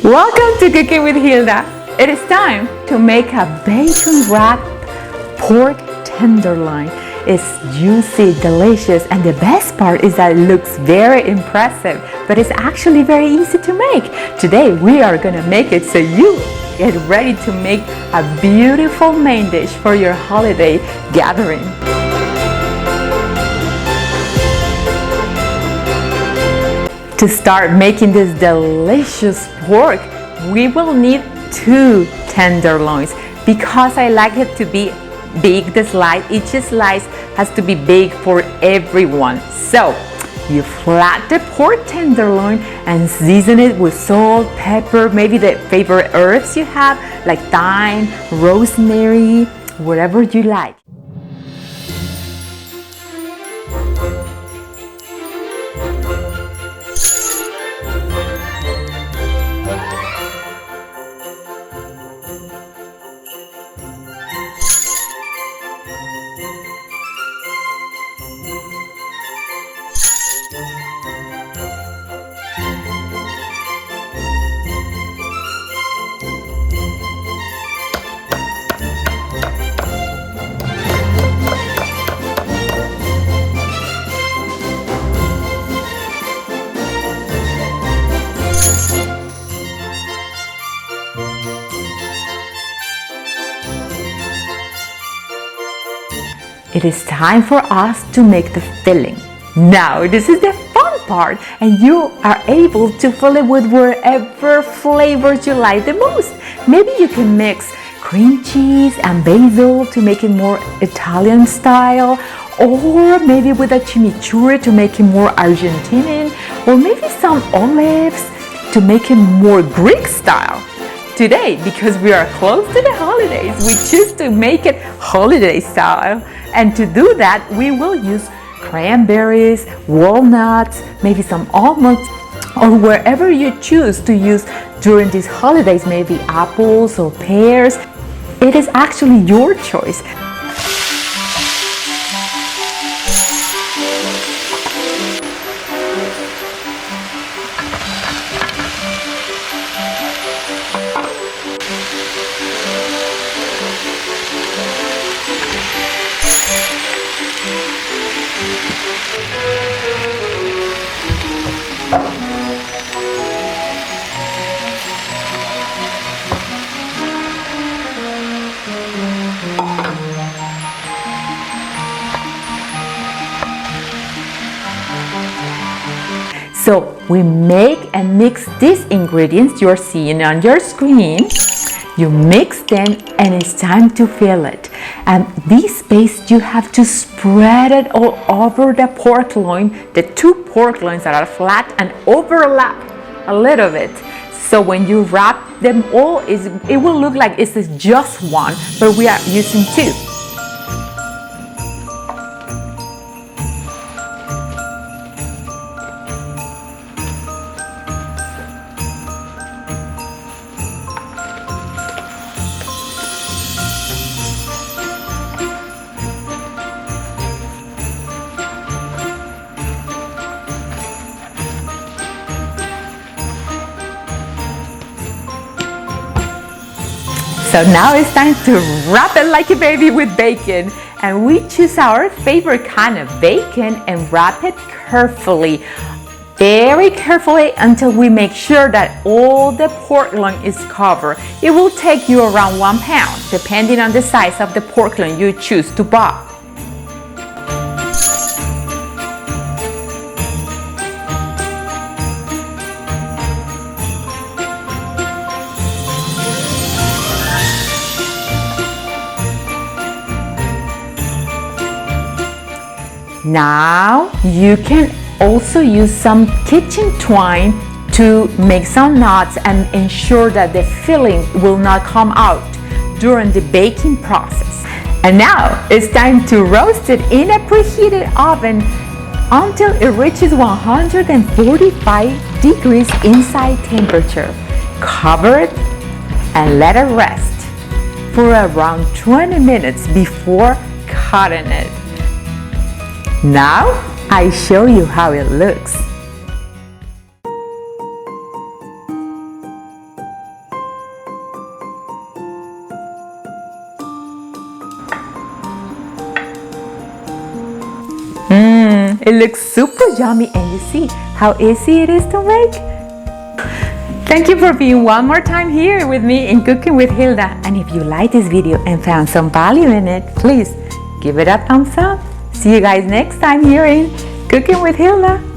Welcome to Cooking with Hilda. It is time to make a bacon wrapped pork tenderloin. It's juicy, delicious, and the best part is that it looks very impressive, but it's actually very easy to make. Today we are gonna make it so you get ready to make a beautiful main dish for your holiday gathering. To start making this delicious pork, we will need 2 tenderloins. Because I like it to be big, each slice has to be big for everyone. So you flat the pork tenderloin and season it with salt, pepper, maybe the favorite herbs you have like thyme, rosemary, whatever you like. It is time for us to make the filling. Now, this is the fun part, and you are able to fill it with whatever flavors you like the most. Maybe you can mix cream cheese and basil to make it more Italian style, or maybe with a chimichurri to make it more Argentinian, or maybe some olives to make it more Greek style. Today, because we are close to the holidays, we choose to make it holiday style. And to do that, we will use cranberries, walnuts, maybe some almonds, or wherever you choose to use during these holidays, maybe apples or pears. It is actually your choice. So we make and mix these ingredients you're seeing on your screen. You mix them and it's time to fill it. And this paste, you have to spread it all over the pork loin, the 2 pork loins that are flat and overlap a little bit. So when you wrap them all, it will look like it's just one, but we are using 2. So now it's time to wrap it like a baby with bacon. And we choose our favorite kind of bacon and wrap it carefully, very carefully, until we make sure that all the pork loin is covered. It will take you around 1 pound, depending on the size of the pork loin you choose to buy. Now you can also use some kitchen twine to make some knots and ensure that the filling will not come out during the baking process. And now it's time to roast it in a preheated oven until it reaches 145 degrees inside temperature. Cover it and let it rest for around 20 minutes before cutting it. Now I show you how it looks. It looks super yummy, and you see how easy it is to make. Thank you for being one more time here with me in Cooking with Hilda. And if you liked this video and found some value in it, please give it a thumbs up. See you guys next time here in Cooking with Hilda.